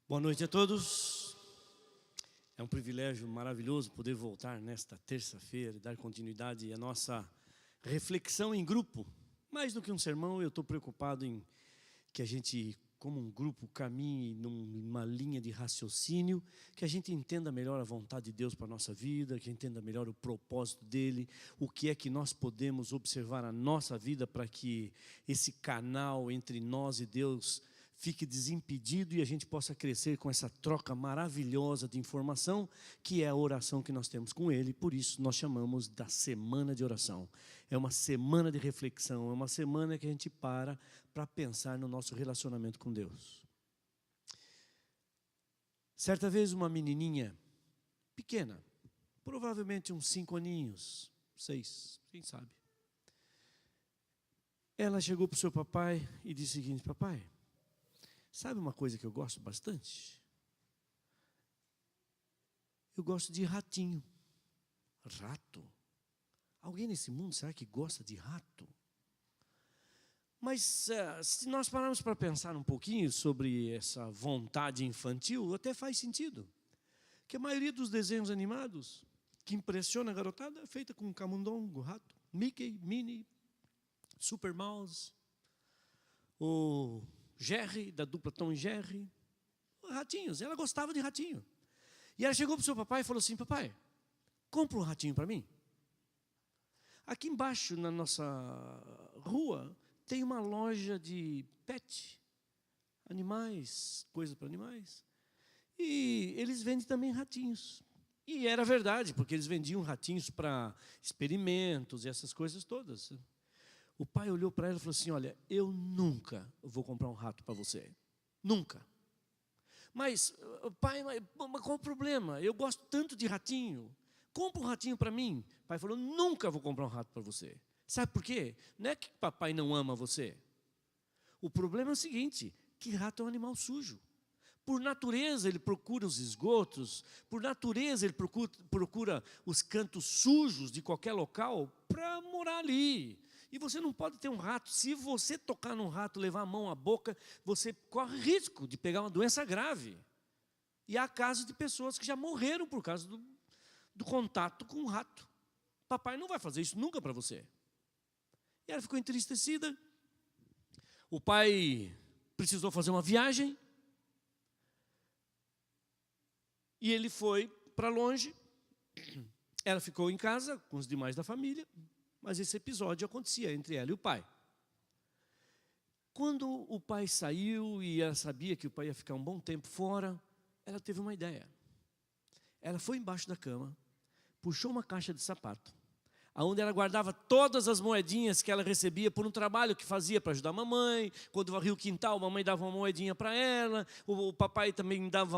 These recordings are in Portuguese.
Boa noite a todos. É um privilégio maravilhoso poder voltar nesta terça-feira e dar continuidade à nossa reflexão em grupo. Mais do que um sermão, eu estou preocupado em que a gente, como um grupo, caminhe numa linha de raciocínio, que a gente entenda melhor a vontade de Deus para a nossa vida, que entenda melhor o propósito dEle, o que é que nós podemos observar na nossa vida para que esse canal entre nós e Deus fique desimpedido e a gente possa crescer com essa troca maravilhosa de informação, que é a oração que nós temos com Ele. Por isso nós chamamos da semana de oração. É uma semana de reflexão, é uma semana que a gente para pensar no nosso relacionamento com Deus. Certa vez uma menininha pequena, provavelmente uns 5 aninhos, 6, quem sabe. Ela chegou para o seu papai e disse o seguinte: papai, sabe uma coisa que eu gosto bastante? Eu gosto de ratinho. Rato? Alguém nesse mundo será que gosta de rato? Mas se nós pararmos para pensar um pouquinho sobre essa vontade infantil, até faz sentido. Que a maioria dos desenhos animados que impressiona a garotada é feita com camundongo, rato, Mickey, Minnie, Super Mouse, o Jerry, da dupla Tom e Jerry, ratinhos. Ela gostava de ratinho. E ela chegou para o seu papai e falou assim: papai, compra um ratinho para mim. Aqui embaixo, na nossa rua, tem uma loja de pet, animais, coisas para animais. E eles vendem também ratinhos. E era verdade, porque eles vendiam ratinhos para experimentos e essas coisas todas. O pai olhou para ela e falou assim: olha, eu nunca vou comprar um rato para você. Nunca. Mas, pai, qual o problema? Eu gosto tanto de ratinho. Compra um ratinho para mim. O pai falou: nunca vou comprar um rato para você. Sabe por quê? Não é que papai não ama você. O problema é o seguinte: que rato é um animal sujo. Por natureza ele procura os esgotos, por natureza ele procura os cantos sujos de qualquer local para morar ali. E você não pode ter um rato. Se você tocar num rato, levar a mão à boca, você corre risco de pegar uma doença grave. E há casos de pessoas que já morreram por causa do contato com um rato. Papai não vai fazer isso nunca para você. E ela ficou entristecida. O pai precisou fazer uma viagem. E ele foi para longe. Ela ficou em casa com os demais da família. Mas esse episódio acontecia entre ela e o pai. Quando o pai saiu e ela sabia que o pai ia ficar um bom tempo fora, ela teve uma ideia. Ela foi embaixo da cama, puxou uma caixa de sapato, onde ela guardava todas as moedinhas que ela recebia por um trabalho que fazia para ajudar a mamãe. Quando varria o quintal, a mamãe dava uma moedinha para ela, o papai também dava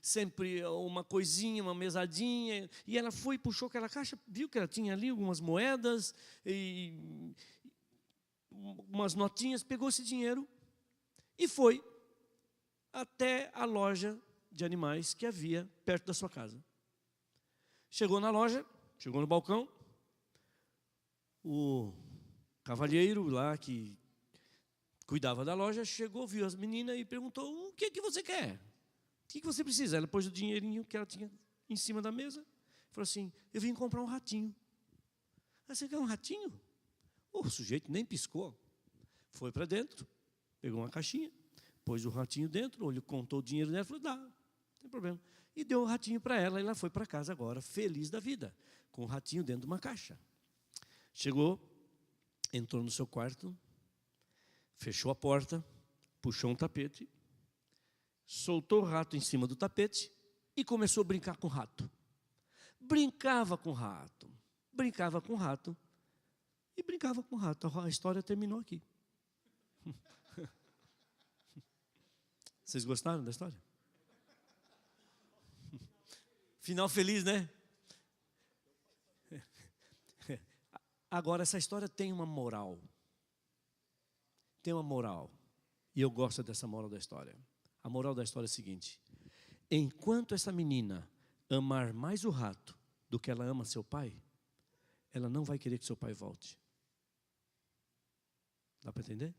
sempre uma coisinha, uma mesadinha. E ela foi, puxou aquela caixa, viu que ela tinha ali algumas moedas e umas notinhas, pegou esse dinheiro e foi até a loja de animais que havia perto da sua casa. Chegou na loja, chegou no balcão. O cavalheiro lá que cuidava da loja chegou, viu as meninas e perguntou: o que você quer? O que você precisa? Ela pôs o dinheirinho que ela tinha em cima da mesa e falou assim: eu vim comprar um ratinho. Você quer um ratinho? O sujeito nem piscou. Foi para dentro, pegou uma caixinha, pôs o ratinho dentro, contou o dinheiro dela e falou: dá, não tem problema. E deu o ratinho para ela e ela foi para casa agora, feliz da vida, com o ratinho dentro de uma caixa. Chegou, entrou no seu quarto, fechou a porta, puxou um tapete, soltou o rato em cima do tapete e começou a brincar com o rato. Brincava com o rato, brincava com o rato e brincava com o rato. A história terminou aqui. Vocês gostaram da história? Final feliz, né? Agora, essa história tem uma moral. Tem uma moral. E eu gosto dessa moral da história. A moral da história é a seguinte: enquanto essa menina amar mais o rato do que ela ama seu pai, ela não vai querer que seu pai volte. Dá para entender?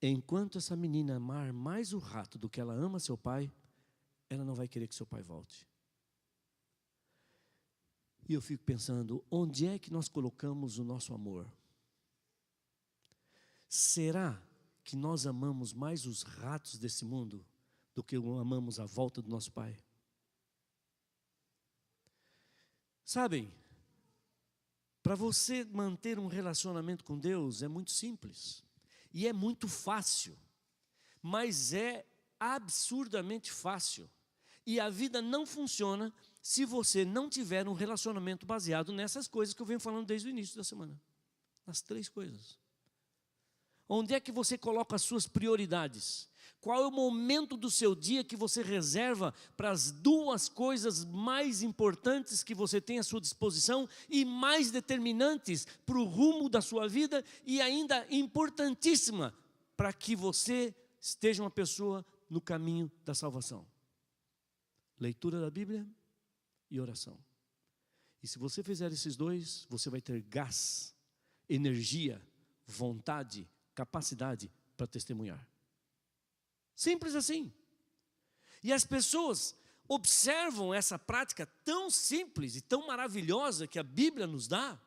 enquanto essa menina amar mais o rato do que ela ama seu pai, ela não vai querer que seu pai volte. E eu fico pensando, onde é que nós colocamos o nosso amor? Será que nós amamos mais os ratos desse mundo do que amamos a volta do nosso pai? Sabem, para você manter um relacionamento com Deus é muito simples. E é muito fácil. Mas é absurdamente fácil. E a vida não funciona se você não tiver um relacionamento baseado nessas coisas que eu venho falando desde o início da semana. Nas 3 coisas. Onde é que você coloca as suas prioridades? Qual é o momento do seu dia que você reserva para as 2 coisas mais importantes que você tem à sua disposição e mais determinantes para o rumo da sua vida e ainda importantíssima para que você esteja uma pessoa no caminho da salvação? Leitura da Bíblia e oração. E se você fizer esses 2, você vai ter gás, energia, vontade, capacidade para testemunhar. Simples assim. E as pessoas observam essa prática tão simples e tão maravilhosa que a Bíblia nos dá,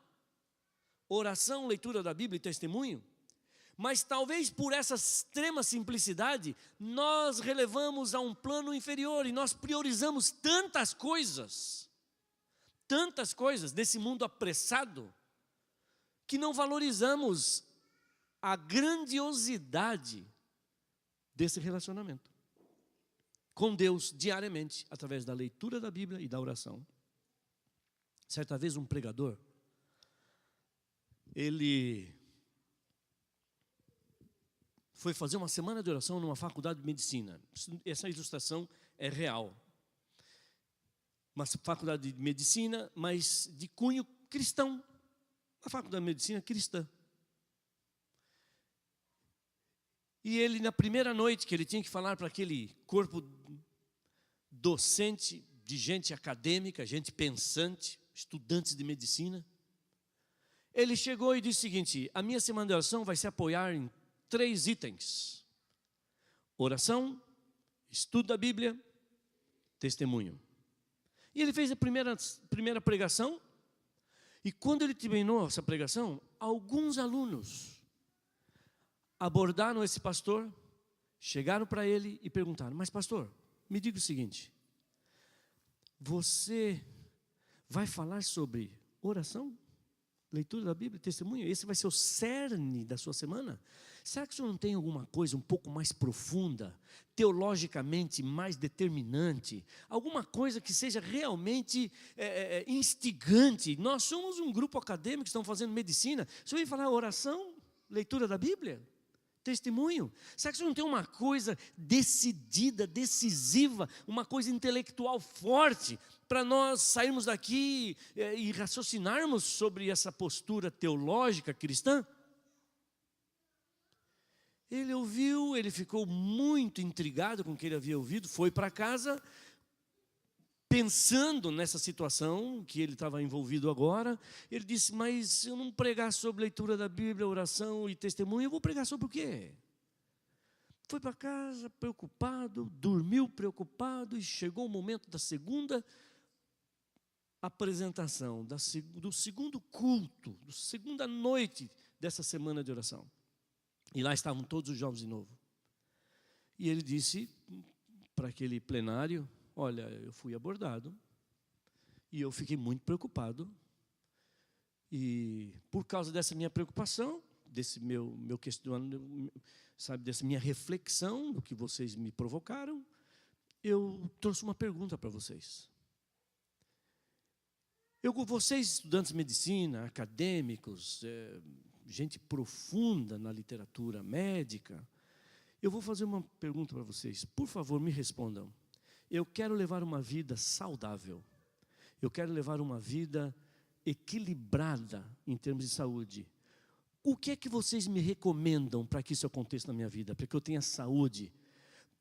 oração, leitura da Bíblia e testemunho, mas talvez por essa extrema simplicidade, nós relevamos a um plano inferior e nós priorizamos tantas coisas desse mundo apressado, que não valorizamos a grandiosidade desse relacionamento com Deus diariamente, através da leitura da Bíblia e da oração. Certa vez um pregador, ele foi fazer uma semana de oração numa faculdade de medicina. Essa ilustração é real. Uma faculdade de medicina, mas de cunho cristão. Uma faculdade de medicina cristã. E ele, na primeira noite que ele tinha que falar para aquele corpo docente, de gente acadêmica, gente pensante, estudantes de medicina, ele chegou e disse o seguinte: a minha semana de oração vai se apoiar em 3 itens: oração, estudo da Bíblia, testemunho. E ele fez a primeira pregação, e quando ele terminou essa pregação, alguns alunos abordaram esse pastor, chegaram para ele e perguntaram: mas pastor, me diga o seguinte, você vai falar sobre oração, leitura da Bíblia, testemunho? Esse vai ser o cerne da sua semana? Será que o senhor não tem alguma coisa um pouco mais profunda, teologicamente mais determinante, alguma coisa que seja realmente instigante? Nós somos um grupo acadêmico que estão fazendo medicina. O senhor vem falar oração, leitura da Bíblia, testemunho? Será que o senhor não tem uma coisa decidida, decisiva, uma coisa intelectual forte, para nós sairmos daqui e raciocinarmos sobre essa postura teológica cristã? Ele ouviu, ele ficou muito intrigado com o que ele havia ouvido, foi para casa, pensando nessa situação que ele estava envolvido agora. Ele disse: mas se eu não pregar sobre leitura da Bíblia, oração e testemunho, eu vou pregar sobre o quê? Foi para casa preocupado, dormiu preocupado, e chegou o momento da segunda apresentação, do segundo culto, da segunda noite dessa semana de oração. E lá estavam todos os jovens de novo. E ele disse para aquele plenário: olha, eu fui abordado e eu fiquei muito preocupado. E por causa dessa minha preocupação, desse meu questionamento, sabe, dessa minha reflexão, do que vocês me provocaram, eu trouxe uma pergunta para vocês. Vocês, estudantes de medicina, acadêmicos, gente profunda na literatura médica, eu vou fazer uma pergunta para vocês. Por favor, me respondam. Eu quero levar uma vida saudável. Eu quero levar uma vida equilibrada em termos de saúde. O que é que vocês me recomendam para que isso aconteça na minha vida, para que eu tenha saúde?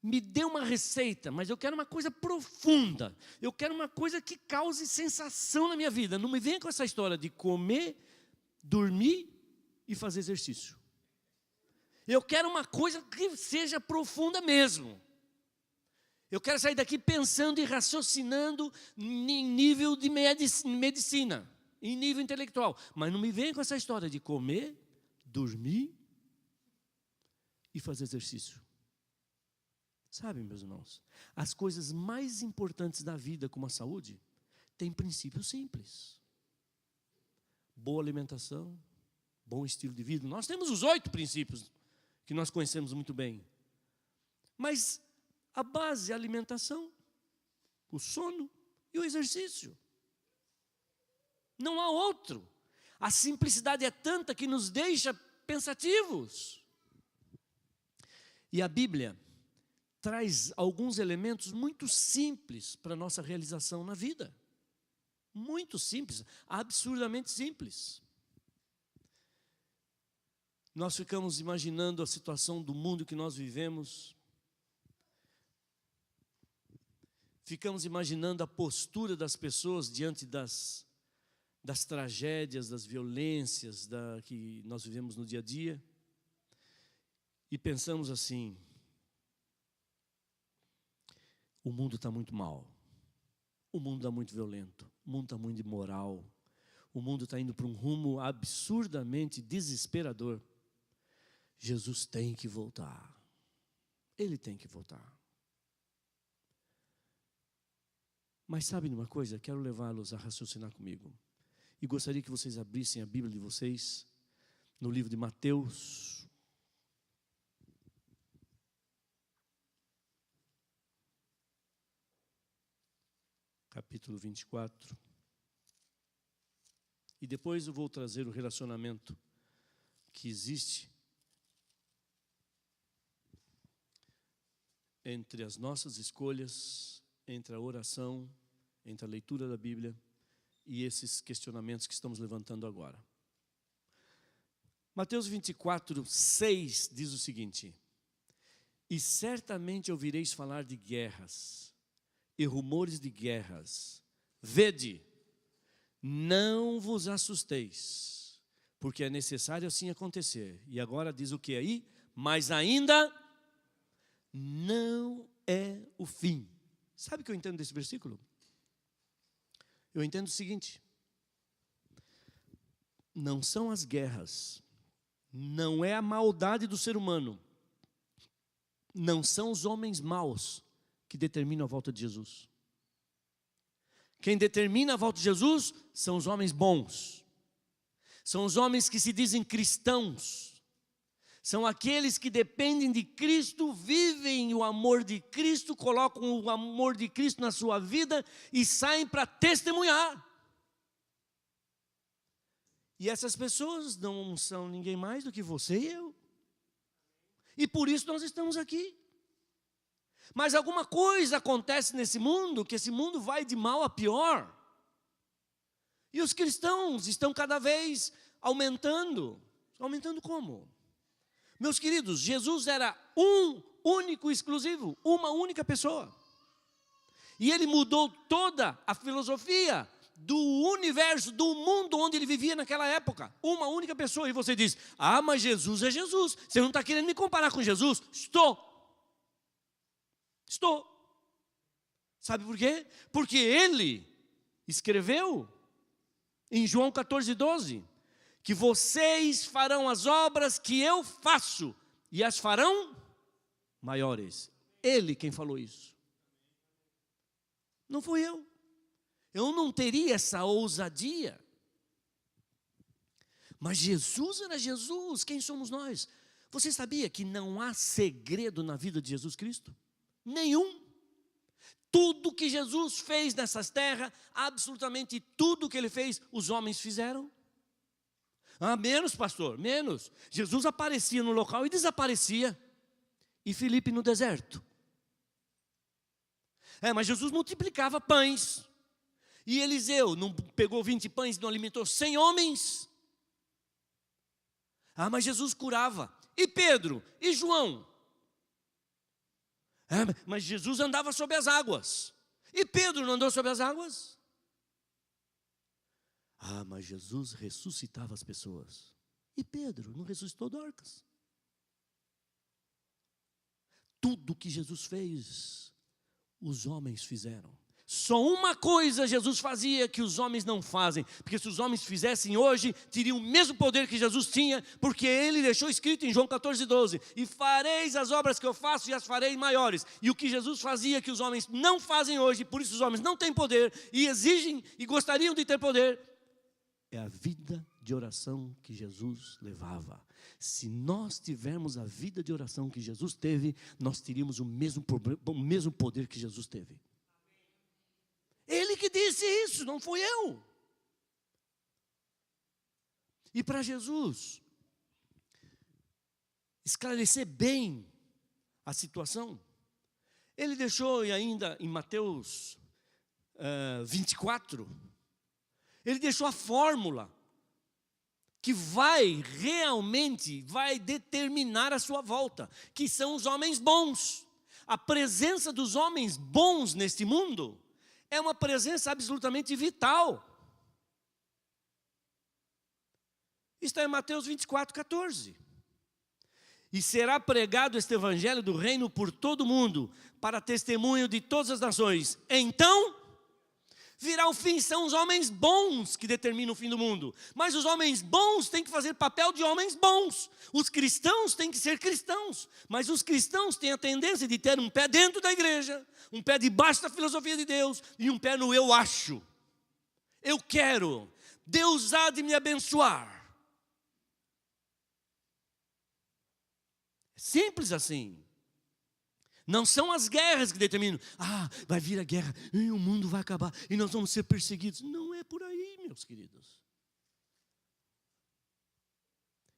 Me dê uma receita, mas eu quero uma coisa profunda. Eu quero uma coisa que cause sensação na minha vida. Não me venha com essa história de comer, dormir e fazer exercício. Eu quero uma coisa que seja profunda mesmo. Eu quero sair daqui pensando e raciocinando em nível de medicina, em nível intelectual. Mas não me venha com essa história de comer, dormir e fazer exercício. Sabe, meus irmãos, as coisas mais importantes da vida, como a saúde, têm princípios simples. Boa alimentação, bom estilo de vida. Nós temos os 8 princípios que nós conhecemos muito bem. Mas a base é a alimentação, o sono e o exercício. Não há outro. A simplicidade é tanta que nos deixa pensativos. E a Bíblia traz alguns elementos muito simples para a nossa realização na vida. Muito simples, absurdamente simples. Nós ficamos imaginando a situação do mundo que nós vivemos. Ficamos imaginando a postura das pessoas diante das tragédias, das violências que nós vivemos no dia a dia. E pensamos assim: o mundo está muito mal, o mundo está muito violento, o mundo está muito imoral, o mundo está indo para um rumo absurdamente desesperador. Jesus tem que voltar, Ele tem que voltar. Mas sabe de uma coisa? Quero levá-los a raciocinar comigo. E gostaria que vocês abrissem a Bíblia de vocês no livro de Mateus. Capítulo 24. E depois eu vou trazer o relacionamento que existe entre as nossas escolhas, entre a oração, entre a leitura da Bíblia e esses questionamentos que estamos levantando agora. Mateus 24, 6 diz o seguinte: e certamente ouvireis falar de guerras e rumores de guerras. Vede, não vos assusteis, porque é necessário assim acontecer. E agora diz o que aí? Mas ainda não é o fim. Sabe o que eu entendo desse versículo? Eu entendo o seguinte: não são as guerras, não é a maldade do ser humano, não são os homens maus que determinam a volta de Jesus. Quem determina a volta de Jesus são os homens bons, são os homens que se dizem cristãos, são aqueles que dependem de Cristo, vivem o amor de Cristo, colocam o amor de Cristo na sua vida e saem para testemunhar. E essas pessoas não são ninguém mais do que você e eu. E por isso nós estamos aqui. Mas alguma coisa acontece nesse mundo, que esse mundo vai de mal a pior. E os cristãos estão cada vez aumentando. Aumentando como? Meus queridos, Jesus era um único, exclusivo, uma única pessoa. E Ele mudou toda a filosofia do universo, do mundo onde Ele vivia naquela época. Uma única pessoa. E você diz: ah, mas Jesus é Jesus. Você não está querendo me comparar com Jesus? Estou. Sabe por quê? Porque Ele escreveu em João 14, 12... que vocês farão as obras que eu faço, e as farão maiores. Ele quem falou isso. Não fui eu. Eu não teria essa ousadia. Mas Jesus era Jesus. Quem somos nós? Você sabia que não há segredo na vida de Jesus Cristo? Nenhum. Tudo que Jesus fez nessas terras, absolutamente tudo que Ele fez, os homens fizeram. Ah, menos, pastor, menos. Jesus aparecia no local e desaparecia. E Filipe no deserto. Mas Jesus multiplicava pães. E Eliseu não pegou 20 pães e não alimentou 100 homens? Ah, mas Jesus curava. E Pedro? E João? Mas Jesus andava sobre as águas. E Pedro não andou sobre as águas? Ah, mas Jesus ressuscitava as pessoas. E Pedro não ressuscitou Dorcas? tudo que Jesus fez, os homens fizeram. Só uma coisa Jesus fazia que os homens não fazem, porque se os homens fizessem hoje, teriam o mesmo poder que Jesus tinha, porque ele deixou escrito em João 14:12, e fareis as obras que eu faço e as farei maiores. E o que Jesus fazia que os homens não fazem hoje, por isso os homens não têm poder, e exigem e gostariam de ter poder, é a vida de oração que Jesus levava. Se nós tivermos a vida de oração que Jesus teve, nós teríamos o mesmo poder que Jesus teve. Ele que disse isso, não fui eu. E para Jesus esclarecer bem a situação, ele deixou, e ainda em Mateus 24, ele deixou a fórmula que realmente vai determinar a sua volta, que são os homens bons. A presença dos homens bons neste mundo é uma presença absolutamente vital. Está em Mateus 24:14. E será pregado este evangelho do reino por todo o mundo, para testemunho de todas as nações. Então virá o fim. São os homens bons que determinam o fim do mundo. Mas os homens bons têm que fazer papel de homens bons. Os cristãos têm que ser cristãos. Mas os cristãos têm a tendência de ter um pé dentro da igreja, um pé debaixo da filosofia de Deus e um pé no eu acho. Eu quero. Deus há de me abençoar. Simples assim. Não são as guerras que determinam. Vai vir a guerra, e o mundo vai acabar, e nós vamos ser perseguidos. Não é por aí, meus queridos.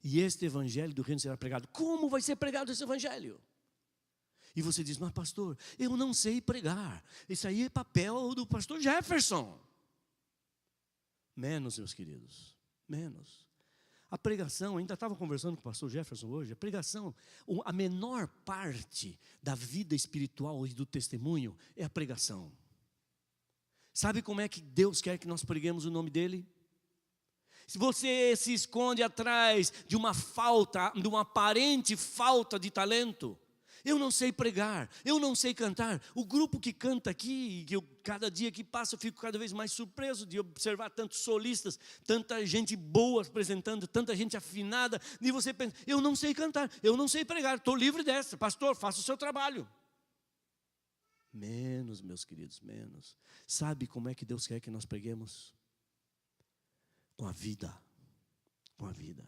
E este evangelho do reino será pregado. Como vai ser pregado esse evangelho? E você diz, mas pastor, eu não sei pregar. Isso aí é papel do pastor Jefferson. Menos, meus queridos, menos. A pregação, ainda estava conversando com o pastor Jefferson hoje, a pregação, a menor parte da vida espiritual e do testemunho é a pregação. Sabe como é que Deus quer que nós preguemos o nome dele? Se você se esconde atrás de uma aparente falta de talento, eu não sei pregar, eu não sei cantar. O grupo que canta aqui, cada dia que passa eu fico cada vez mais surpreso de observar tantos solistas, tanta gente boa apresentando, tanta gente afinada. E você pensa, eu não sei cantar, eu não sei pregar, estou livre dessa. Pastor, faça o seu trabalho. Menos, meus queridos, menos. Sabe como é que Deus quer que nós preguemos? Com a vida, com a vida.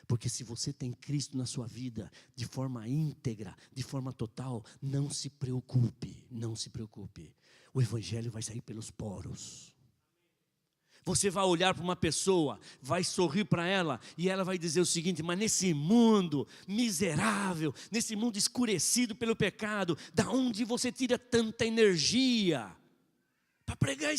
Porque se você tem Cristo na sua vida, de forma íntegra, de forma total, não se preocupe, não se preocupe. O evangelho vai sair pelos poros. Você vai olhar para uma pessoa, vai sorrir para ela, e ela vai dizer o seguinte, mas nesse mundo miserável, nesse mundo escurecido pelo pecado, da onde você tira tanta energia? Para pregar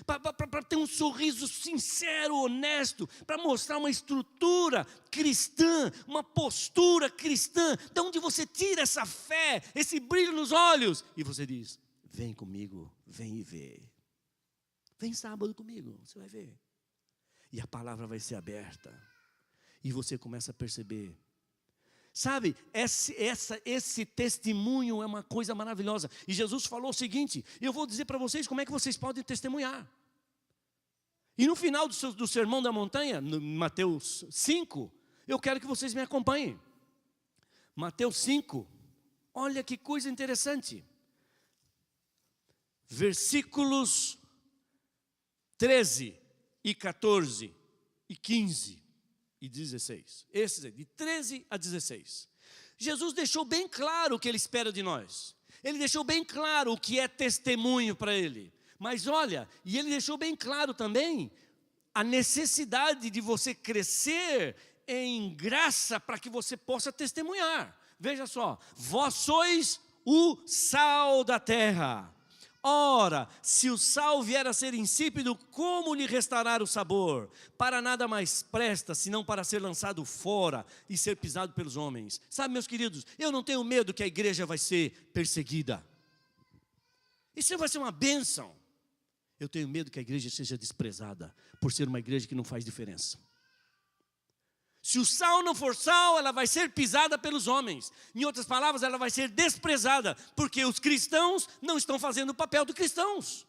para ter um sorriso sincero, honesto, para mostrar uma estrutura cristã, uma postura cristã, de onde você tira essa fé, esse brilho nos olhos, e você diz, vem comigo, vem e vê. Vem sábado comigo, você vai ver. E a palavra vai ser aberta, e você começa a perceber. Sabe, esse testemunho é uma coisa maravilhosa. E Jesus falou o seguinte, eu vou dizer para vocês como é que vocês podem testemunhar. E no final do Sermão da Montanha, no Mateus 5, eu quero que vocês me acompanhem. Mateus 5, olha que coisa interessante. Versículos 13 e 14 e 15. E 16, esses aí, de 13 a 16. Jesus deixou bem claro o que Ele espera de nós. Ele deixou bem claro o que é testemunho para Ele. Mas olha, e Ele deixou bem claro também a necessidade de você crescer em graça para que você possa testemunhar. Veja só, vós sois o sal da terra. Ora, se o sal vier a ser insípido, como lhe restará o sabor? Para nada mais presta, senão para ser lançado fora e ser pisado pelos homens. Sabe, meus queridos, eu não tenho medo que a igreja vai ser perseguida. Isso vai ser uma bênção. Eu tenho medo que a igreja seja desprezada, por ser uma igreja que não faz diferença. Se o sal não for sal, ela vai ser pisada pelos homens. Em outras palavras, ela vai ser desprezada, porque os cristãos não estão fazendo o papel de cristãos.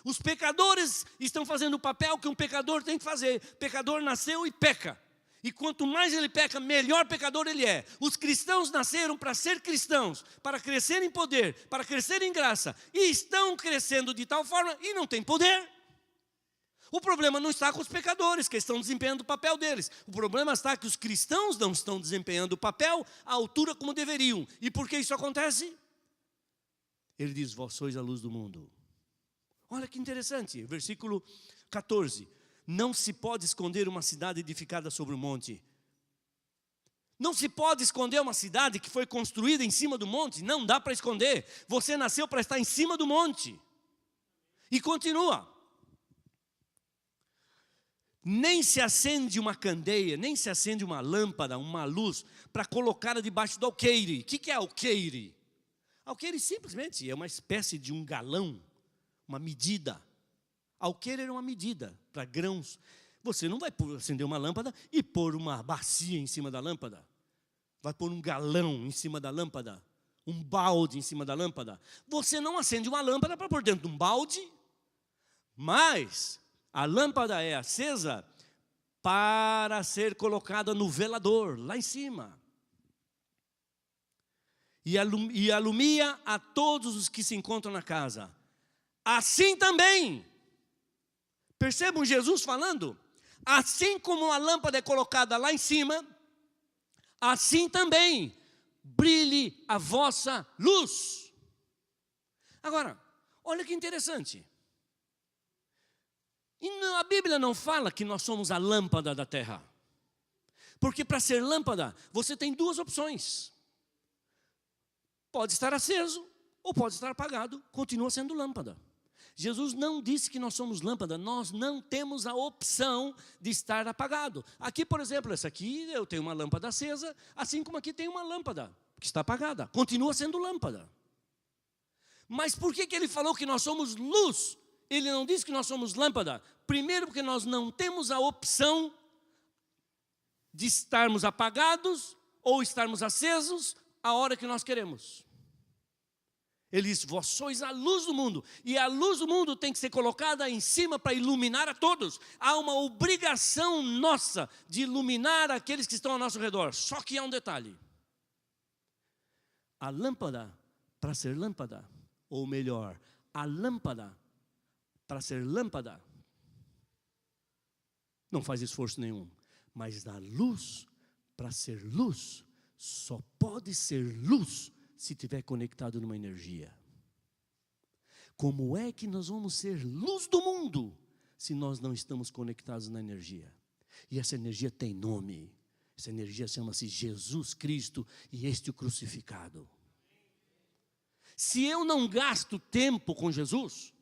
Os pecadores estão fazendo o papel que um pecador tem que fazer. O pecador nasceu e peca. E quanto mais ele peca, melhor pecador ele é. Os cristãos nasceram para ser cristãos, para crescer em poder, para crescer em graça. E estão crescendo de tal forma e não têm poder. O problema não está com os pecadores, que estão desempenhando o papel deles. O problema está que os cristãos não estão desempenhando o papel à altura como deveriam. E por que isso acontece? Ele diz, vós sois a luz do mundo. Olha que interessante, versículo 14. Não se pode esconder uma cidade edificada sobre o monte. Não se pode esconder uma cidade que foi construída em cima do monte. Não dá para esconder. Você nasceu para estar em cima do monte. E continua. Nem se acende uma candeia, nem se acende uma lâmpada, uma luz, para colocá-la debaixo do alqueire. O que é alqueire? Alqueire simplesmente é uma espécie de um galão, uma medida. Alqueire era uma medida para grãos. Você não vai acender uma lâmpada e pôr uma bacia em cima da lâmpada. Vai pôr um galão em cima da lâmpada, um balde em cima da lâmpada. Você não acende uma lâmpada para pôr dentro de um balde, mas a lâmpada é acesa para ser colocada no velador, lá em cima. E alumia a todos os que se encontram na casa. Assim também, percebam Jesus falando, assim como a lâmpada é colocada lá em cima, assim também brilhe a vossa luz. Agora, olha que interessante. E a Bíblia não fala que nós somos a lâmpada da terra. Porque para ser lâmpada, você tem duas opções. Pode estar aceso ou pode estar apagado, continua sendo lâmpada. Jesus não disse que nós somos lâmpada, nós não temos a opção de estar apagado. Aqui, por exemplo, essa aqui eu tenho uma lâmpada acesa, assim como aqui tem uma lâmpada que está apagada, continua sendo lâmpada. Mas por que ele falou que nós somos luz? Ele não disse que nós somos lâmpada. Primeiro, porque nós não temos a opção de estarmos apagados ou estarmos acesos a hora que nós queremos. Ele diz, vós sois a luz do mundo. E a luz do mundo tem que ser colocada em cima para iluminar a todos. Há uma obrigação nossa de iluminar aqueles que estão ao nosso redor. Só que há um detalhe. A lâmpada, para ser lâmpada, ou melhor, a lâmpada, para ser lâmpada, não faz esforço nenhum. Mas a luz, para ser luz, só pode ser luz se estiver conectado numa energia. Como é que nós vamos ser luz do mundo se nós não estamos conectados na energia? E essa energia tem nome. Essa energia chama-se Jesus Cristo e este o crucificado. Se eu não gasto tempo com Jesus,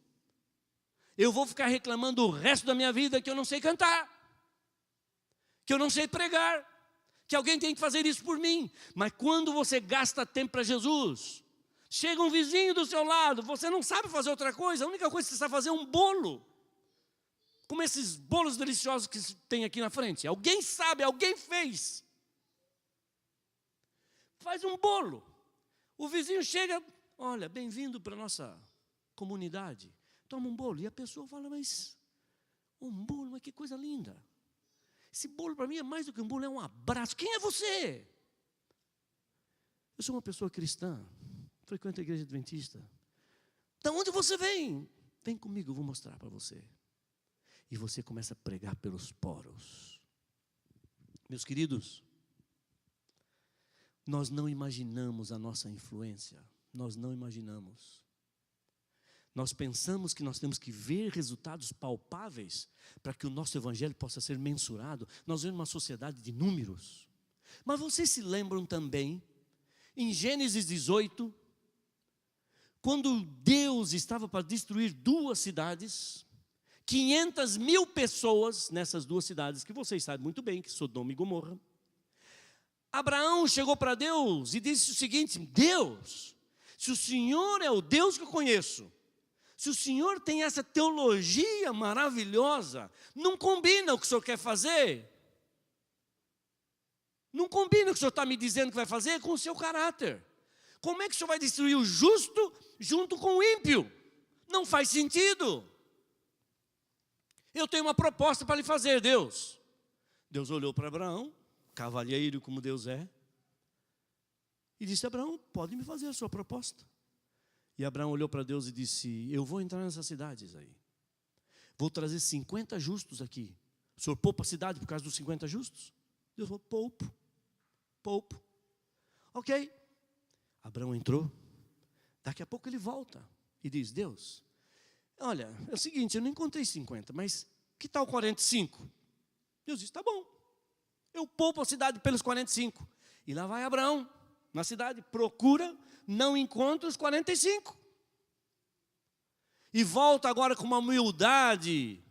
eu vou ficar reclamando o resto da minha vida que eu não sei cantar, que eu não sei pregar, que alguém tem que fazer isso por mim. Mas quando você gasta tempo para Jesus, chega um vizinho do seu lado, você não sabe fazer outra coisa, a única coisa que você sabe fazer é um bolo. Como esses bolos deliciosos que tem aqui na frente. Alguém sabe, alguém fez. Faz um bolo. O vizinho chega, olha, bem-vindo para a nossa comunidade. Toma um bolo. E a pessoa fala, mas um bolo, mas que coisa linda. Esse bolo para mim é mais do que um bolo, é um abraço. Quem é você? Eu sou uma pessoa cristã, frequento a igreja adventista. De onde você vem? Vem comigo, eu vou mostrar para você. E você começa a pregar pelos poros. Meus queridos, nós não imaginamos a nossa influência. Nós não imaginamos. Nós pensamos que nós temos que ver resultados palpáveis para que o nosso evangelho possa ser mensurado. Nós vivemos uma sociedade de números. Mas vocês se lembram também, em Gênesis 18, quando Deus estava para destruir duas cidades, 500.000 pessoas nessas duas cidades, que vocês sabem muito bem, que Sodoma e Gomorra. Abraão chegou para Deus e disse o seguinte, Deus, se o Senhor é o Deus que eu conheço, se o Senhor tem essa teologia maravilhosa, não combina o que o Senhor quer fazer. Não combina o que o senhor está me dizendo que vai fazer com o seu caráter. Como é que o senhor vai destruir o justo junto com o ímpio? Não faz sentido. Eu tenho uma proposta para lhe fazer, Deus. Deus olhou para Abraão, cavalheiro como Deus é, e disse: Abraão, pode me fazer a sua proposta. E Abraão olhou para Deus e disse: eu vou entrar nessas cidades aí. Vou trazer 50 justos aqui. O senhor poupa a cidade por causa dos 50 justos? Deus falou: poupo. Ok. Abraão entrou. Daqui a pouco ele volta e diz: Deus, olha, é o seguinte, eu não encontrei 50, mas que tal 45? Deus disse: tá bom, eu poupo a cidade pelos 45. E lá vai Abraão na cidade, procura, não encontra os 45. E volta agora com uma humildade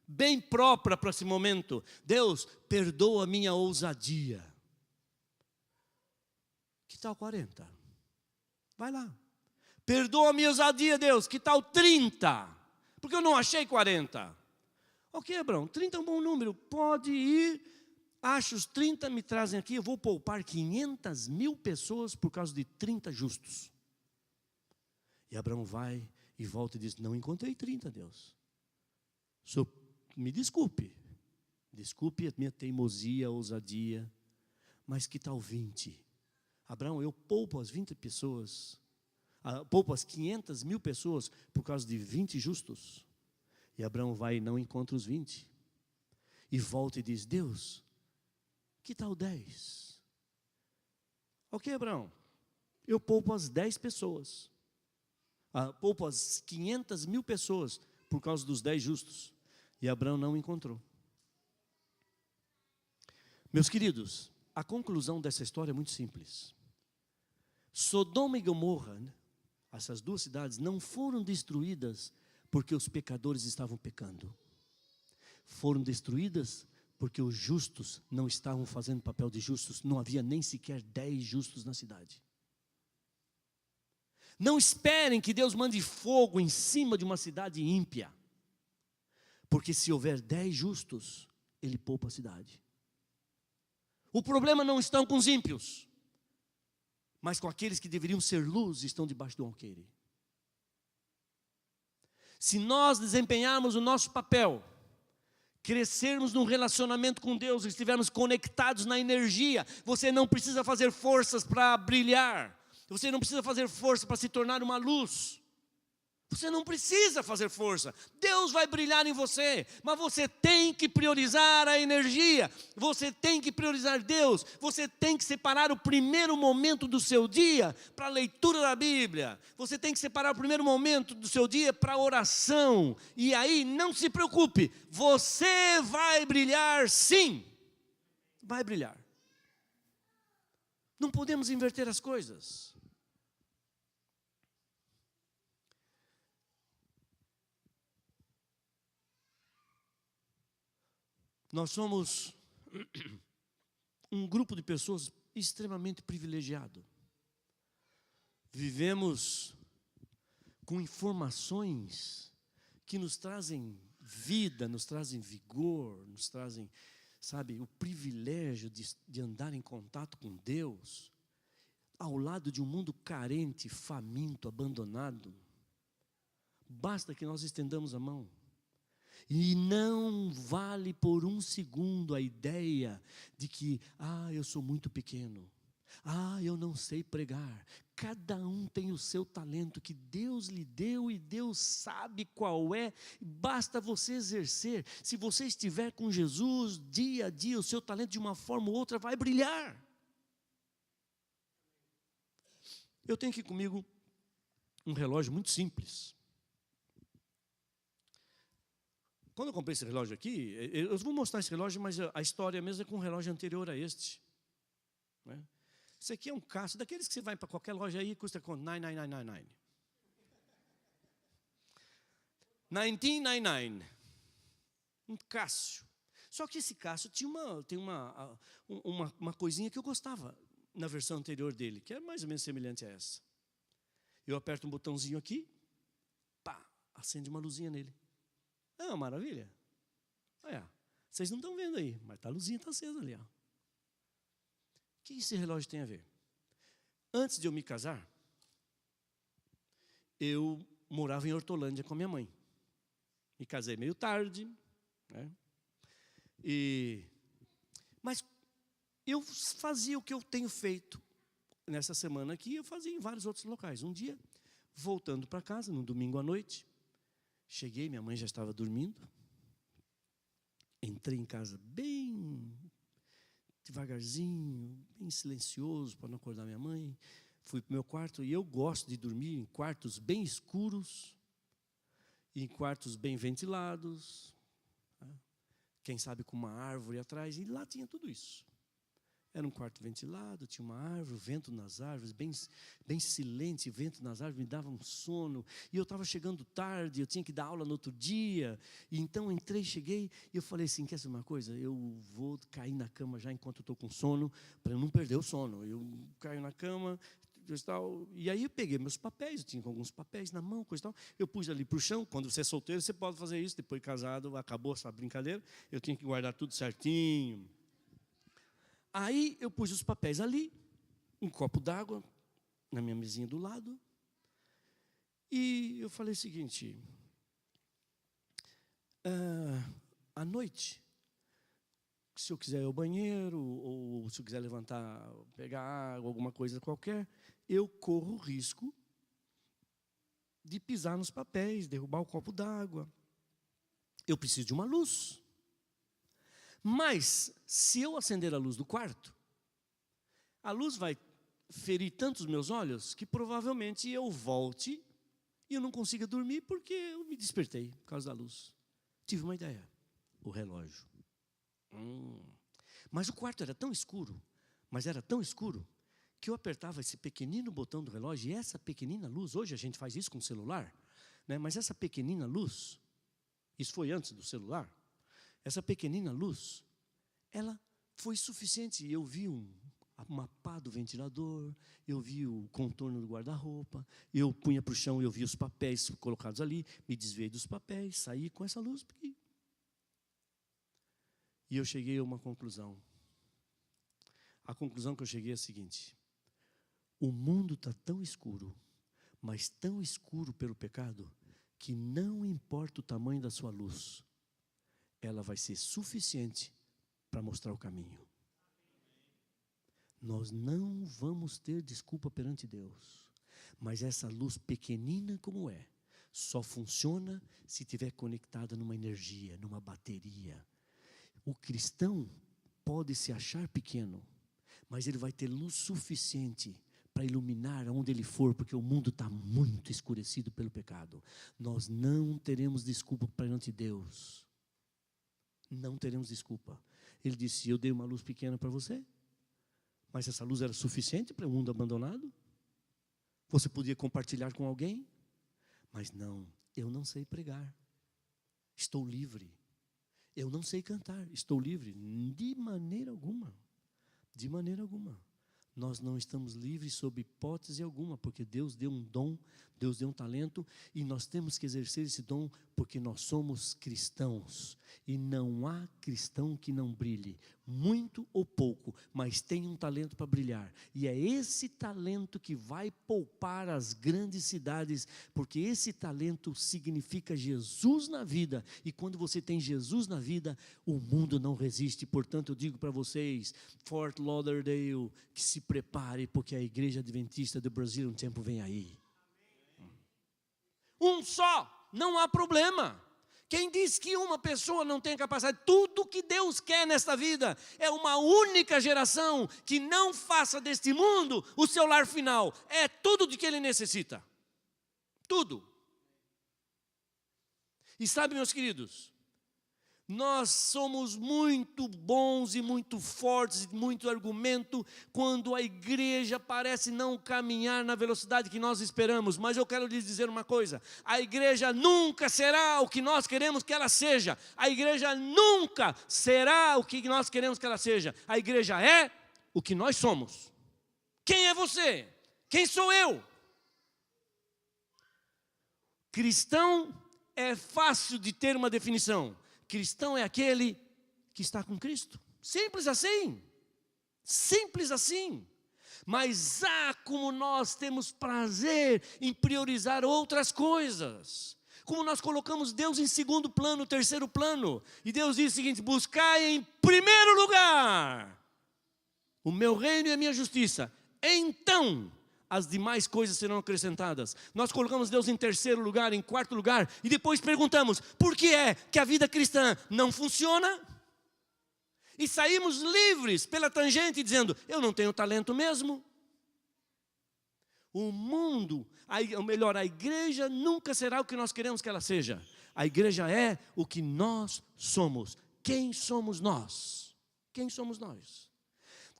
bem própria para esse momento. Deus, perdoa a minha ousadia. Que tal 40? Vai lá. Perdoa a minha ousadia, Deus. Que tal 30? Porque eu não achei 40. Ok, Abraão, 30 é um bom número. Pode ir. Acho os 30 me trazem aqui. Eu vou poupar 500.000 pessoas por causa de 30 justos. E Abraão vai e volta e diz: não encontrei 30, Deus. O senhor me desculpe. Desculpe a minha teimosia, a ousadia. Mas que tal 20? Abraão, eu poupo as 20 pessoas. Poupo as 500.000 pessoas por causa de 20 justos. E Abraão vai e não encontra os 20. E volta e diz: Deus, que tal 10? Ok, Abraão, eu poupo as 10 pessoas. Poupo as 500.000 pessoas por causa dos 10 justos. E Abraão não encontrou. Meus queridos, a conclusão dessa história é muito simples. Sodoma e Gomorra, essas duas cidades, não foram destruídas porque os pecadores estavam pecando. Foram destruídas porque os justos não estavam fazendo papel de justos. Não havia nem sequer 10 justos na cidade. Não esperem que Deus mande fogo em cima de uma cidade ímpia. Porque se houver 10 justos, Ele poupa a cidade. O problema não está com os ímpios, mas com aqueles que deveriam ser luz e estão debaixo do alqueire. Se nós desempenharmos o nosso papel, crescermos num relacionamento com Deus, estivermos conectados na energia, você não precisa fazer forças para brilhar, você não precisa fazer força para se tornar uma luz. Você não precisa fazer força. Deus vai brilhar em você, mas você tem que priorizar a energia. Você tem que priorizar Deus. Você tem que separar o primeiro momento do seu dia para a leitura da Bíblia. Você tem que separar o primeiro momento do seu dia para a oração. E aí, não se preocupe, você vai brilhar sim. Vai brilhar. Não podemos inverter as coisas. Nós somos um grupo de pessoas extremamente privilegiado. Vivemos com informações que nos trazem vida, nos trazem vigor, nos trazem, sabe, o privilégio de andar em contato com Deus, ao lado de um mundo carente, faminto, abandonado. Basta que nós estendamos a mão. E não vale por um segundo a ideia de que, eu sou muito pequeno. Eu não sei pregar. Cada um tem o seu talento que Deus lhe deu e Deus sabe qual é. Basta você exercer. Se você estiver com Jesus, dia a dia, o seu talento de uma forma ou outra vai brilhar. Eu tenho aqui comigo um relógio muito simples. Quando eu comprei esse relógio aqui, eu vou mostrar esse relógio, mas a história mesmo é com um relógio anterior a este. Né? Esse aqui é um Casio, daqueles que você vai para qualquer loja aí, custa quanto? 99999. 1999. Um Casio. Só que esse Casio tem uma coisinha que eu gostava na versão anterior dele, que é mais ou menos semelhante a essa. Eu aperto um botãozinho aqui, acende uma luzinha nele. Maravilha. Olha, vocês não estão vendo aí, mas a luzinha está acesa ali. que esse relógio tem a ver? Antes de eu me casar, eu morava em Hortolândia com a minha mãe. Me casei meio tarde, né? Mas eu fazia o que eu tenho feito nessa semana aqui, eu fazia em vários outros locais. Um dia, voltando para casa, no domingo à noite, cheguei, minha mãe já estava dormindo. Entrei em casa bem devagarzinho, bem silencioso, para não acordar minha mãe. Fui para o meu quarto, e eu gosto de dormir em quartos bem escuros, em quartos bem ventilados, né? Quem sabe com uma árvore atrás, e lá tinha tudo isso. Era um quarto ventilado, tinha uma árvore, vento nas árvores, bem silente, vento nas árvores, me dava um sono. E eu estava chegando tarde, eu tinha que dar aula no outro dia. E então entrei, cheguei, e eu falei assim, quer saber uma coisa? Eu vou cair na cama já enquanto eu estou com sono, para não perder o sono. Eu caio na cama, e aí eu peguei meus papéis, eu tinha alguns papéis na mão, coisa e tal. Eu pus ali para o chão. Quando você é solteiro, você pode fazer isso. Depois casado, acabou essa brincadeira. Eu tinha que guardar tudo certinho. Aí eu pus os papéis ali, um copo d'água na minha mesinha do lado, e eu falei o seguinte, à noite, se eu quiser ir ao banheiro, ou se eu quiser levantar, pegar água, alguma coisa qualquer, eu corro o risco de pisar nos papéis, derrubar o copo d'água. Eu preciso de uma luz. Mas, se eu acender a luz do quarto, a luz vai ferir tanto os meus olhos que provavelmente eu volte e eu não consiga dormir porque eu me despertei por causa da luz. Tive uma ideia, o relógio. Mas o quarto era tão escuro, que eu apertava esse pequenino botão do relógio e essa pequenina luz, hoje a gente faz isso com o celular, né? Mas essa pequenina luz, isso foi antes do celular, essa pequenina luz, ela foi suficiente. Eu vi uma pá do ventilador, eu vi o contorno do guarda-roupa, eu punha para o chão, eu vi os papéis colocados ali, me desviei dos papéis, saí com essa luz. E eu cheguei a uma conclusão. A conclusão que eu cheguei é a seguinte: o mundo está tão escuro, mas tão escuro pelo pecado, que não importa o tamanho da sua luz, ela vai ser suficiente para mostrar o caminho. Nós não vamos ter desculpa perante Deus, mas essa luz pequenina como é, só funciona se estiver conectada numa energia, numa bateria. O cristão pode se achar pequeno, mas ele vai ter luz suficiente para iluminar aonde ele for, porque o mundo está muito escurecido pelo pecado. Nós não teremos desculpa perante Deus. Não teremos desculpa. Ele disse, eu dei uma luz pequena para você, mas essa luz era suficiente para o mundo abandonado? Você podia compartilhar com alguém? Mas não, eu não sei pregar. Estou livre. Eu não sei cantar, estou livre. De maneira alguma. De maneira alguma. Nós não estamos livres sob hipótese alguma, porque Deus deu um dom, Deus deu um talento, e nós temos que exercer esse dom, porque nós somos cristãos, e não há cristão que não brilhe, muito ou pouco, mas tem um talento para brilhar, e é esse talento que vai poupar as grandes cidades, porque esse talento significa Jesus na vida, e quando você tem Jesus na vida, o mundo não resiste. Portanto, eu digo para vocês, Fort Lauderdale, que se prepare, porque a Igreja Adventista do Brasil, um tempo vem aí. Um só, não há problema. Quem diz que uma pessoa não tem capacidade, tudo que Deus quer nesta vida é uma única geração que não faça deste mundo o seu lar final. É tudo de que ele necessita. Tudo. E sabe, meus queridos, nós somos muito bons e muito fortes, muito argumento, quando a igreja parece não caminhar na velocidade que nós esperamos. Mas eu quero lhes dizer uma coisa, a igreja nunca será o que nós queremos que ela seja. A igreja nunca será o que nós queremos que ela seja. A igreja é o que nós somos. Quem é você? Quem sou eu? Cristão é fácil de ter uma definição. Cristão é aquele que está com Cristo. Simples assim. Simples assim. Mas como nós temos prazer em priorizar outras coisas. Como nós colocamos Deus em segundo plano, terceiro plano. E Deus diz o seguinte: buscai em primeiro lugar o meu reino e a minha justiça. Então as demais coisas serão acrescentadas. Nós colocamos Deus em terceiro lugar, em quarto lugar. E depois perguntamos: por que é que a vida cristã não funciona? E saímos livres pela tangente dizendo: eu não tenho talento mesmo. O mundo, ou melhor, a igreja nunca será o que nós queremos que ela seja. A igreja é o que nós somos. Quem somos nós? Quem somos nós?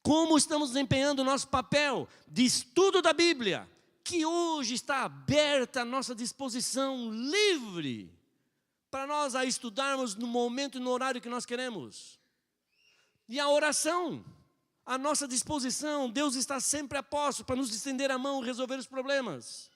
Como estamos desempenhando o nosso papel de estudo da Bíblia, que hoje está aberta à nossa disposição livre, para nós a estudarmos no momento e no horário que nós queremos. E a oração, à nossa disposição. Deus está sempre a posto para nos estender a mão e resolver os problemas.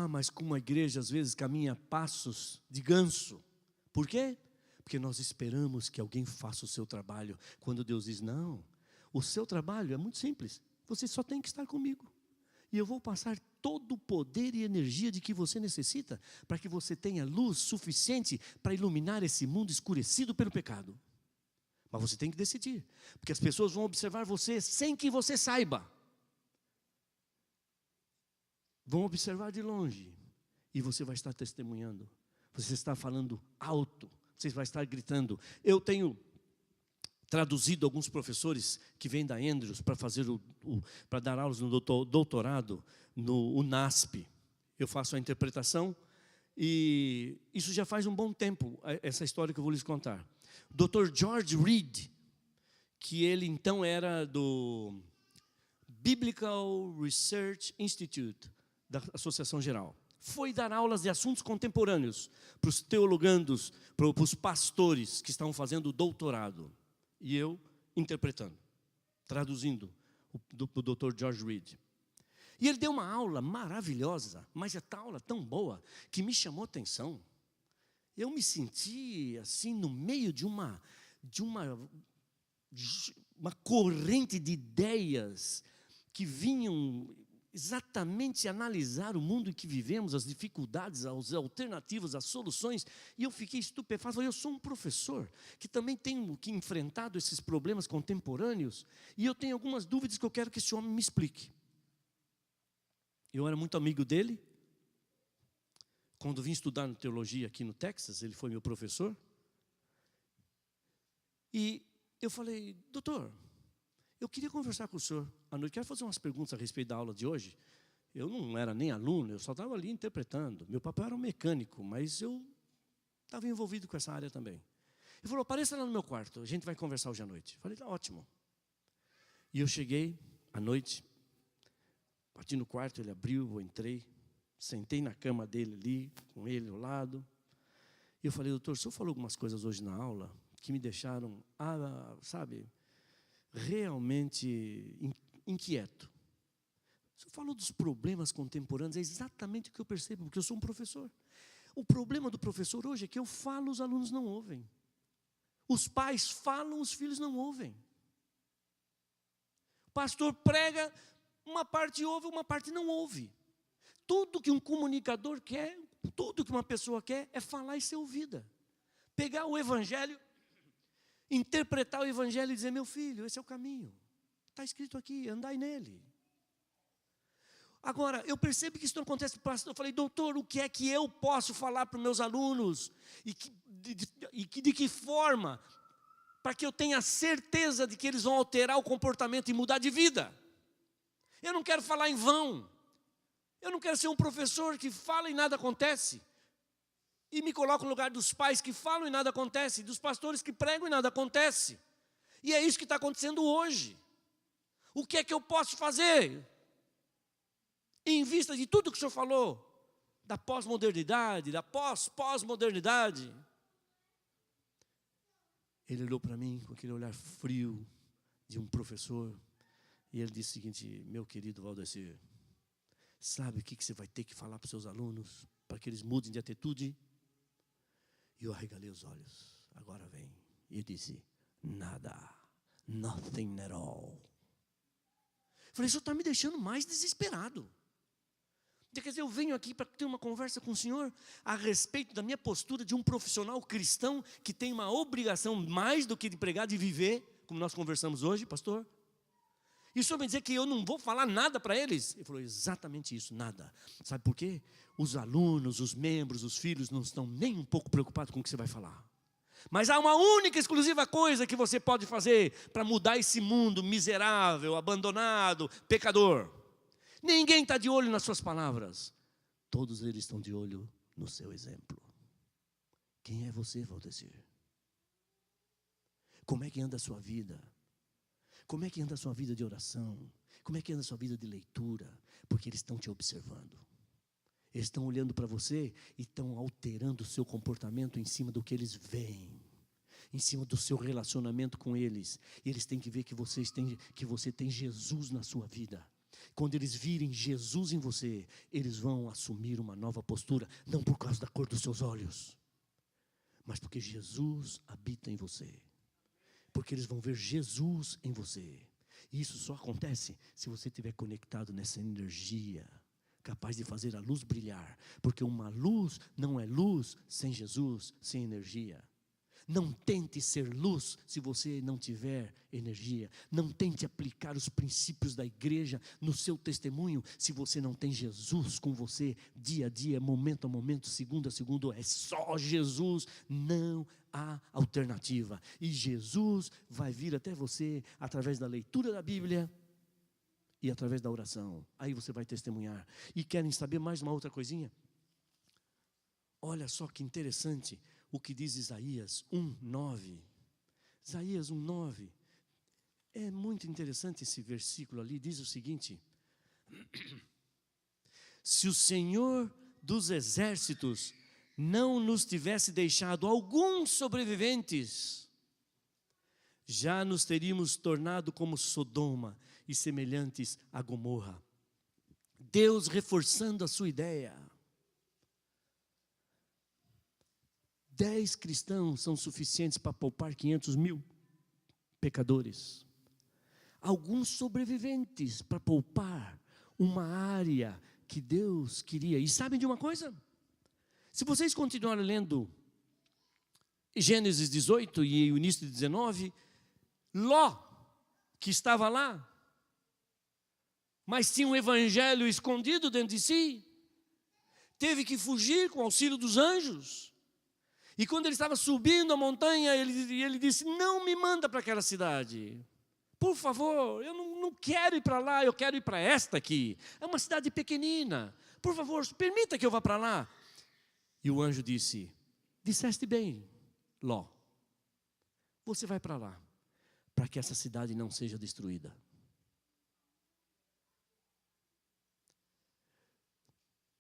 Mas como a igreja às vezes caminha a passos de ganso. Por quê? Porque nós esperamos que alguém faça o seu trabalho. Quando Deus diz: não, o seu trabalho é muito simples. Você só tem que estar comigo. E eu vou passar todo o poder e energia de que você necessita, para que você tenha luz suficiente para iluminar esse mundo escurecido pelo pecado. Mas você tem que decidir, porque as pessoas vão observar você sem que você saiba. Vão observar de longe, e você vai estar testemunhando. Você está falando alto, você vai estar gritando. Eu tenho traduzido alguns professores que vêm da Andrews para fazer para dar aulas no doutorado no UNASP. Eu faço a interpretação e isso já faz um bom tempo, essa história que eu vou lhes contar. O Dr. George Reed, que ele então era do Biblical Research Institute, da Associação Geral, foi dar aulas de assuntos contemporâneos para os teologandos, para os pastores que estavam fazendo o doutorado. E eu interpretando, traduzindo do Dr. George Reed. E ele deu uma aula maravilhosa, mas é tal aula tão boa que me chamou a atenção. Eu me senti assim no meio de uma corrente de ideias que vinham exatamente analisar o mundo em que vivemos, as dificuldades, as alternativas, as soluções. E eu fiquei estupefato. Falei: eu sou um professor que também tenho que enfrentado esses problemas contemporâneos, e eu tenho algumas dúvidas que eu quero que esse homem me explique. Eu era muito amigo dele. Quando vim estudar teologia aqui no Texas, ele foi meu professor. E eu falei: doutor, eu queria conversar com o senhor à noite, quero fazer umas perguntas a respeito da aula de hoje. Eu não era nem aluno, eu só estava ali interpretando. Meu papel era um mecânico, mas eu estava envolvido com essa área também. Ele falou: apareça lá no meu quarto, a gente vai conversar hoje à noite. Eu falei: tá ótimo. E eu cheguei à noite, bati no quarto, ele abriu, eu entrei, sentei na cama dele ali, com ele ao lado. E eu falei: doutor, o senhor falou algumas coisas hoje na aula que me deixaram, realmente inquieto. O senhor falou dos problemas contemporâneos, é exatamente o que eu percebo, porque eu sou um professor. O problema do professor hoje é que eu falo, os alunos não ouvem. Os pais falam, os filhos não ouvem. O pastor prega, uma parte ouve, uma parte não ouve. Tudo que um comunicador quer, tudo que uma pessoa quer é falar e ser ouvida. Pegar o evangelho, interpretar o evangelho e dizer: meu filho, esse é o caminho. Está escrito aqui, andai nele. Agora, eu percebo que isso não acontece. Eu falei: doutor, o que é que eu posso falar para os meus alunos? De que forma? Para que eu tenha certeza de que eles vão alterar o comportamento e mudar de vida. Eu não quero falar em vão. Eu não quero ser um professor que fala e nada acontece. E me coloco no lugar dos pais que falam e nada acontece, dos pastores que pregam e nada acontece. E é isso que está acontecendo hoje. O que é que eu posso fazer? Em vista de tudo que o senhor falou, da pós-modernidade, da pós-modernidade. Ele olhou para mim com aquele olhar frio de um professor, e ele disse o seguinte: meu querido Valdecir, sabe o que você vai ter que falar para os seus alunos, para que eles mudem de atitude? E eu arregalei os olhos. Agora vem. E eu disse: nada. Nothing at all. Falei, isso está me deixando mais desesperado. Quer dizer, eu venho aqui para ter uma conversa com o senhor a respeito da minha postura de um profissional cristão que tem uma obrigação mais do que de pregar, de viver, como nós conversamos hoje, pastor. E o senhor vai dizer que eu não vou falar nada para eles? Ele falou, exatamente isso, nada. Sabe por quê? Os alunos, os membros, os filhos não estão nem um pouco preocupados com o que você vai falar. Mas há uma única, exclusiva coisa que você pode fazer para mudar esse mundo miserável, abandonado, pecador. Ninguém está de olho nas suas palavras. Todos eles estão de olho no seu exemplo. Quem é você, Valdecir? Como é que anda a sua vida? Como é que anda a sua vida de oração? Como é que anda a sua vida de leitura? Porque eles estão te observando. Eles estão olhando para você e estão alterando o seu comportamento em cima do que eles veem. Em cima do seu relacionamento com eles. E eles têm que ver que você tem Jesus na sua vida. Quando eles virem Jesus em você, eles vão assumir uma nova postura. Não por causa da cor dos seus olhos, mas porque Jesus habita em você. Porque eles vão ver Jesus em você. E isso só acontece se você estiver conectado nessa energia, capaz de fazer a luz brilhar. Porque uma luz não é luz sem Jesus, sem energia. Não tente ser luz se você não tiver energia. Não tente aplicar os princípios da igreja no seu testemunho se você não tem Jesus com você dia a dia, momento a momento, segundo a segundo. É só Jesus, não há alternativa. E Jesus vai vir até você através da leitura da Bíblia e através da oração. Aí você vai testemunhar. E querem saber mais uma outra coisinha? Olha só que interessante o que diz Isaías 1:9. Isaías 1:9. É muito interessante esse versículo ali. Diz o seguinte: se o Senhor dos exércitos não nos tivesse deixado alguns sobreviventes, já nos teríamos tornado como Sodoma e semelhantes a Gomorra. Deus reforçando a sua ideia. 10 cristãos são suficientes para poupar 500 mil pecadores. Alguns sobreviventes para poupar uma área que Deus queria. E sabem de uma coisa? Se vocês continuarem lendo Gênesis 18 e o início de 19, Ló, que estava lá, mas tinha um evangelho escondido dentro de si, teve que fugir com o auxílio dos anjos. E quando ele estava subindo a montanha, ele disse, não me manda para aquela cidade. Por favor, eu não quero ir para lá, eu quero ir para esta aqui. É uma cidade pequenina. Por favor, permita que eu vá para lá. E o anjo disse, disseste bem, Ló. Você vai para lá, para que essa cidade não seja destruída.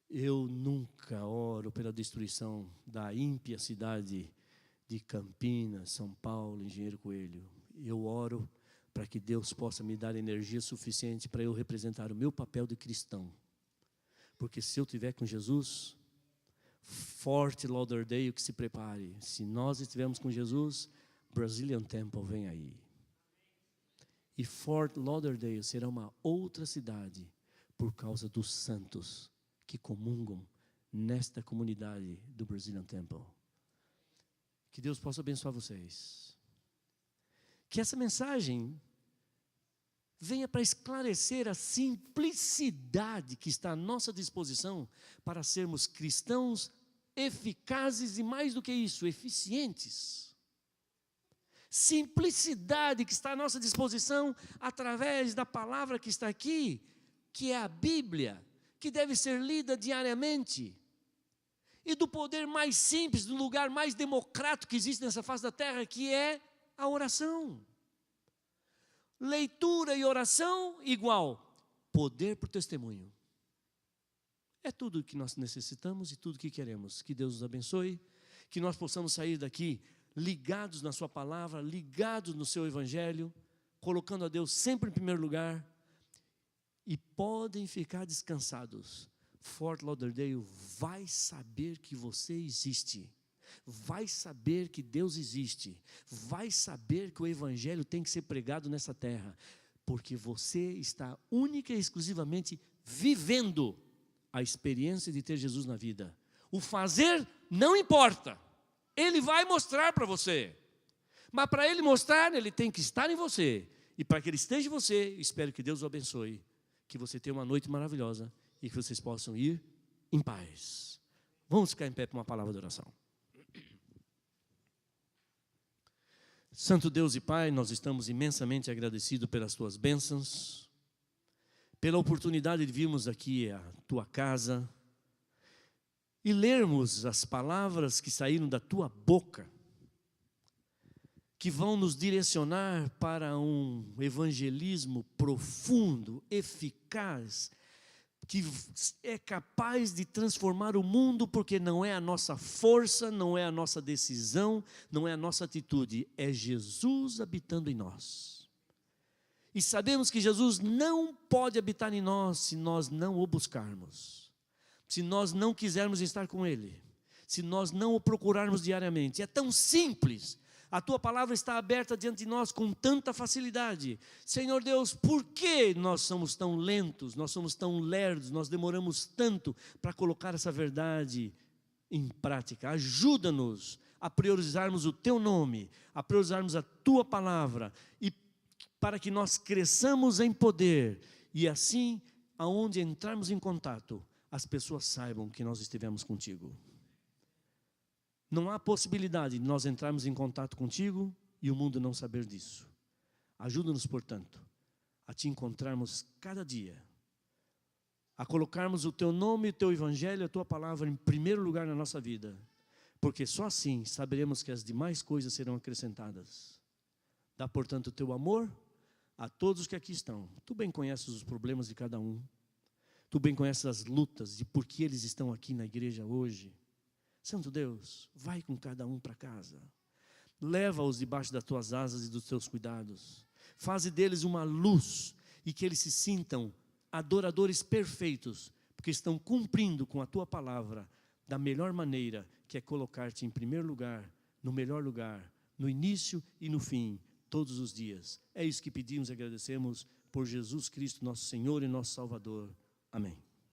Eu nunca oro pela destruição da ímpia cidade de Campinas, São Paulo, Engenheiro Coelho. Eu oro para que Deus possa me dar energia suficiente para eu representar o meu papel de cristão. Porque se eu estiver com Jesus, Fort Lauderdale que se prepare. Se nós estivermos com Jesus, Brazilian Temple vem aí. E Fort Lauderdale será uma outra cidade por causa dos santos que comungam nesta comunidade do Brazilian Temple. Que Deus possa abençoar vocês. Que essa mensagem venha para esclarecer a simplicidade que está à nossa disposição para sermos cristãos eficazes e, mais do que isso, eficientes. Simplicidade que está à nossa disposição através da palavra que está aqui, que é a Bíblia, que deve ser lida diariamente, e do poder mais simples, do lugar mais democrático que existe nessa face da terra, que é a oração. Leitura e oração igual poder para o testemunho. É tudo o que nós necessitamos e tudo o que queremos. Que Deus nos abençoe, que nós possamos sair daqui ligados na sua palavra, ligados no seu evangelho, colocando a Deus sempre em primeiro lugar. E podem ficar descansados. Fort Lauderdale vai saber que você existe. vai saber que Deus existe, vai saber que o Evangelho tem que ser pregado nessa terra, porque você está única e exclusivamente vivendo a experiência de ter Jesus na vida. O fazer não importa, Ele vai mostrar para você, mas para Ele mostrar, Ele tem que estar em você, e para que Ele esteja em você, espero que Deus o abençoe, que você tenha uma noite maravilhosa, e que vocês possam ir em paz. Vamos ficar em pé para uma palavra de oração. Santo Deus e Pai, nós estamos imensamente agradecidos pelas Tuas bênçãos, pela oportunidade de virmos aqui à Tua casa e lermos as palavras que saíram da Tua boca, que vão nos direcionar para um evangelismo profundo, eficaz, que é capaz de transformar o mundo, porque não é a nossa força, não é a nossa decisão, não é a nossa atitude, é Jesus habitando em nós. E sabemos que Jesus não pode habitar em nós se nós não o buscarmos, se nós não quisermos estar com Ele, se nós não o procurarmos diariamente. É tão simples. A Tua palavra está aberta diante de nós com tanta facilidade. Senhor Deus, por que nós somos tão lentos, nós somos tão lerdos, nós demoramos tanto para colocar essa verdade em prática? Ajuda-nos a priorizarmos o Teu nome, a priorizarmos a Tua palavra, e para que nós cresçamos em poder, e assim, aonde entrarmos em contato, as pessoas saibam que nós estivemos contigo. Não há possibilidade de nós entrarmos em contato contigo e o mundo não saber disso. Ajuda-nos, portanto, a Te encontrarmos cada dia, a colocarmos o Teu nome, o Teu Evangelho, a Tua palavra em primeiro lugar na nossa vida, porque só assim saberemos que as demais coisas serão acrescentadas. Dá, portanto, o Teu amor a todos os que aqui estão. Tu bem conheces os problemas de cada um, Tu bem conheces as lutas de por que eles estão aqui na igreja hoje. Santo Deus, vai com cada um para casa, leva-os debaixo das Tuas asas e dos Teus cuidados, faze deles uma luz, e que eles se sintam adoradores perfeitos, porque estão cumprindo com a Tua palavra, da melhor maneira, que é colocar-Te em primeiro lugar, no melhor lugar, no início e no fim, todos os dias. É isso que pedimos e agradecemos por Jesus Cristo, nosso Senhor e nosso Salvador. Amém.